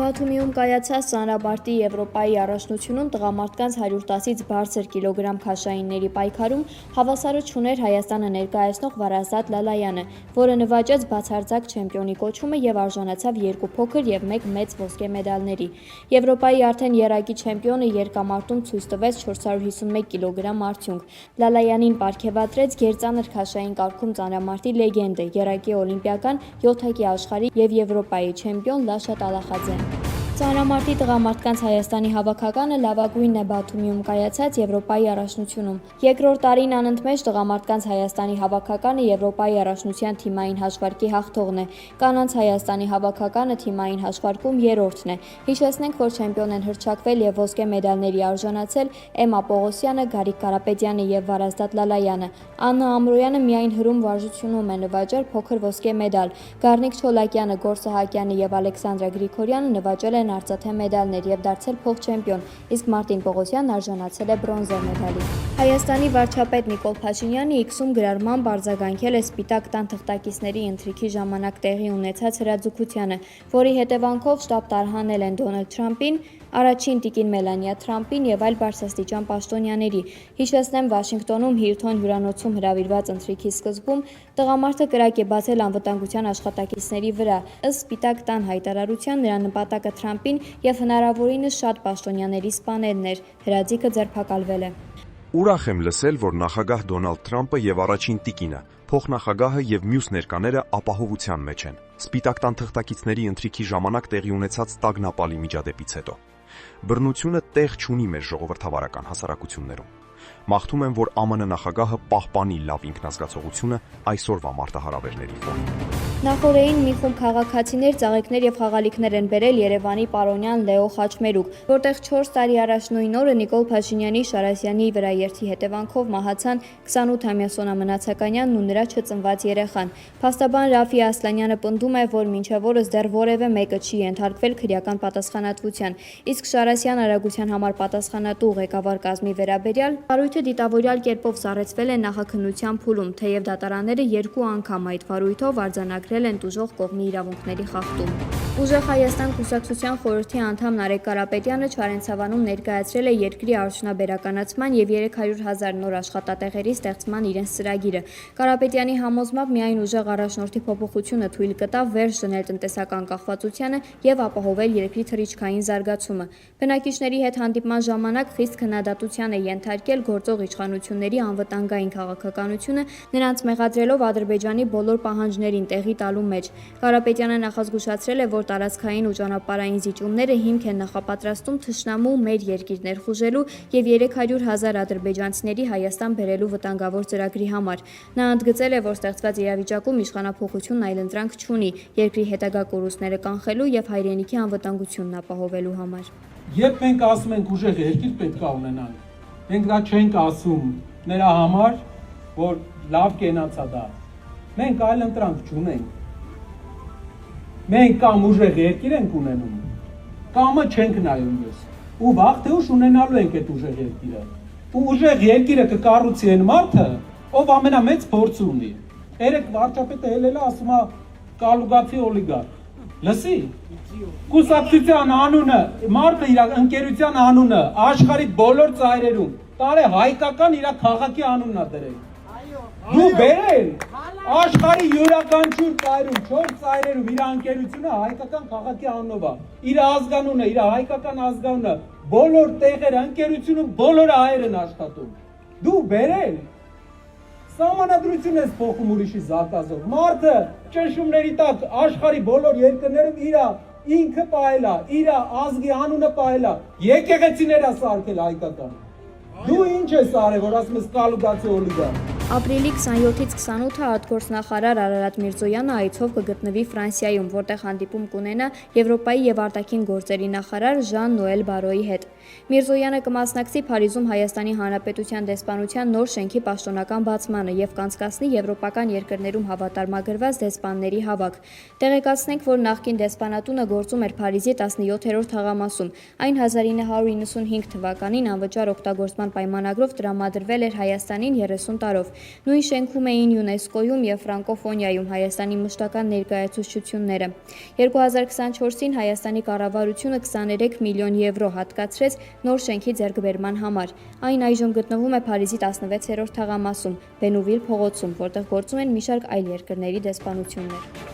Բաթումիում կայացած ծանրաբարտի Եվրոպայի առաջնությունում տղամարդկանց 110-ից բարձր կիլոգրամ քաշայինների պայքարում հավասարը չուներ Հայաստանը ներկայացնող Վարազդատ Լալայանը, որը նվաճեց բացարձակ չեմպիոնի կոչումը և արժանացավ 2 փոքր և 1 մեծ ոսկե մեդալների։ Եվրոպայի արդեն եռակի չեմպիոնը երկամարտում ցույց տվեց 451 կիլոգրամ արդյունք։ Լալայանին պարգևատրեց գերծանր քաշային կարգում ծանրամարտի լեգենդը, եռակի օլիմպիական, 7-ակի աշխարհի և Եվրոպայի չեմպիոն Լաշա Տալախաձեն։ Ծանրամարտի տղամարդկանց Հայաստանի հավաքականը լավագույնն է Բաթումիում կայացած Եվրոպայի առաջնությունում։ Երկրորդ տարին անընդմեջ տղամարդկանց Հայաստանի հավաքականը Եվրոպայի առաջնության թիմային հաշվարկի հաղթողն է։ Կանանց Հայաստանի հավաքականը թիմային հաշվարկում երրորդն է։ Հիշեցնենք, որ չեմպիոն են հռչակվել և ոսկե մեդալների արժանացել Էմմա Պողոսյանը, Գարիկ Կարապետյանը և Վարազդատ Լալայանը։ Աննա Ամրոյանը միայն հրում վարժությունում է նվաճել փոքր ոսկե մեդալ։ Գառնիկ Չոլակյանը, Գոռ Սահակյանը և Ալեքսանդրա Գրիգորյանը նվաճել են արծաթե մեդալներ և դարձել փոխչեմպիոն, իսկ Մարտին Պողոսյանն արժանացել է բրոնզե մեդալի։ Հայաստանի վարչապետ Նիկոլ Փաշինյանը X-ում գրառմամբ արձագանքել է Սպիտակ տան թղթակիցների ընթրիքի ժամանակ տեղի ունեցած հրաձգությանը, որի հետևանքով շտապ տարհանել են Դոնալդ Թրամփին, առաջին տիկին Մելանիա Թրամփին և այլ բարձրաստիճան պաշտոնյաների։ Հիշեցնեմ, Վաշինգտոնում Հիլթոն հյուրանոցում հրավիրված ընթրիքի սկզբում տղամարդը կրակ է բացել անվտանգության աշխատակիցների վրա։ Ըստ Սպիտակ տան հայտարարության նրա նպատակը Թրամփին և հնարավորինս շատ պաշտոնյաների սպանելն էր։ Հրաձիգը ձերբակալվել է։ Ուրախ եմ լսել, որ նախագահ Դոնալդ Թրամփը և առաջին տիկինը, փոխնախագահը և մյուս ներկաները ապահովության մեջ են։ Սպիտակ տան թղթակիցների ընթրիքի ժամանակ տեղի ունեցած տագնապալի միջադեպից հետո։ Բռնությունը տեղ չունի մեր ժողովրդավարական հասարակություններում։ Մաղթում եմ, որ ԱՄՆ նախագահը պահպանի լավ ինքնազգացողությունը այսօրվա մարտահրավերների ֆոնին։ Նախօրեին մի խումբ քաղաքացիներ, ծաղիկներ և խաղալիքներ են բերել Երևանի Պարոնյան Լեո խաչմերուկ, որտեղ 4 տարի առաջ նույն օրը Նիկոլ Փաշինյանի Շարասյանի վրաերթի հետևանքով մահացան 28-ամյա Սոնա Մնացականյանն ու նրա չծնված երեխան։ Փաստաբան Ռաֆի Ասլանյանը պնդում է, որ մինչև օրս դեռ որևէ մեկը չի ենթարկվել քրեական պատասխանատվության, իսկ Շարասյան արագության համար պատասխանատու ղեկավար կազմի վերաբերյալ վարույթը դիտավորյալ կերպով սառեցվել է նախաքննության փուլում, թեև դատարանները 2 անգամ այդ վարույթով արձանագրել են տուժող կողմի իրավունքների խախտում։ Ուժեղ Հայաստան կուսակցության խորհրդի անդամ Նարեկ Կարապետյանը Չարենցավանում ներկայացրել է երկրի արդյունաբերականացման և 300,000 նոր աշխատատեղերի ստեղծման իրենց ծրագիրը։ Կարապետյանի համոզմամբ միայն ուժեղ առաջնորդի փոփոխությունը թույլ կտա վերջ դնել տնտեսական կախվածությանը և ապահովել երկրի թռիչքային զարգացումը։ Բնակիչների հետ հանդիպման ժամանակ խիստ քննադատության է ենթարկել գործող իշխանությունների անվտանգային քաղաքականությունը, նրանց մեղադրելով Ադրբեջանի բոլոր պահանջներին տեղի տալու մեջ։ Կարապետյանը նախազգուշացրել է, որ տարածքային ու ճանապարհային զիջումները հիմք են նախապատրաստում թշնամու մեր երկիր ներխուժելու և 300,000 ադրբեջանցիների Հայաստան բերելու վտանգավոր ծրագրի համար։ Նա ընդգծել է, որ ստեղծված իրավիճակում իշխանափոխությունն այլընտրանք չունի երկրի հետագա կորուստները կանխելու և հայրենիքի անվտանգությունն ապահովելու համար։ Երբ մենք ասում ենք ուժեղ երկիր պետք է ունենանք, մենք դա չենք ասում նրա համար, որ լավ կենացա դա։ Մենք այլընտրանք չունենք։ Մենք կամ ուժեղ երկիր ենք ունենում, կամը չենք նայում ես։ Ու վաղ թե ուշ ունենալու ենք այդ ուժեղ երկիրը։ Ու ուժեղ երկիրը կկառուցի այն մարդը, ով ամենամեծ փորձ ունի։ Երեք վարչապետը ելել է ասում է կալուգացի օլիգարխ։ Լսի։ Կուսակցության անունը, մարդը իր ընկերության անունը աշխարհի բոլոր ծայրերում տարե հայկական իր քաղաքի անունն է դրել։ Դու բերել աշխարհի յուրաքանչյուր ծայրում 4 ծայրերում իր ընկերությունը հայկական քաղաքի անունով է։ Իր ազգանունը, իր հայկական ազգանունը բոլոր տեղերը ընկերությունում բոլոր հայեր են աշխատում։ Դու բերել Սահմանադրություն ես փոխում ուրիշի զակազով։ Մարդը ճնշումների տակ աշխարհի բոլոր երկրներում իր ինքը պահելա, իր ազգի անունը պահելա, եկեղեցիներ է սարքել հայկական։ Դու ինչ ես արել, որ ասում ես կալուգացի օլիգարխ։ Ապրիլի 27-ից 28-ը արտգործնախարար Արարատ Միրզոյանը այցով կգտնվի Ֆրանսիայում, որտեղ հանդիպում կունենա Եվրոպայի և արտաքին գործերի նախարար Ժան Նոել Բարոյի հետ։ Միրզոյանը կմասնակցի Փարիզում Հայաստանի Հանրապետության դեսպանության նոր շենքի պաշտոնական բացմանը և կանցկացնի եվրոպական երկրներում հավատարմագրված դեսպանների հավաք։ Տեղեկացնենք, որ նախկին դեսպանատունը գործում էր Փարիզի 17-րդ թաղամասում։ Այն 1995 թվականին անվճար օգտագործման կառավարության պայմանագրով տրամադրվել էր Հայաստանին 30 տարով։ Նույն շենքում էին ՅՈՒՆԵՍԿՕ-ում և Ֆրանկոֆոնիայում Հայաստանի մշտական ներկայացուցչությունները։ 2024-ին Հայաստանի կառավարությունը 23 միլիոն եվրո հատկացրեց նոր շենքի ձեռքբերման համար։ Այն այժմ գտնվում է Փարիզի 16-րդ թաղամասում, Բենուվիլ փողոցում, որտեղ գործում են մի շարք այլ երկրների դեսպանություններ։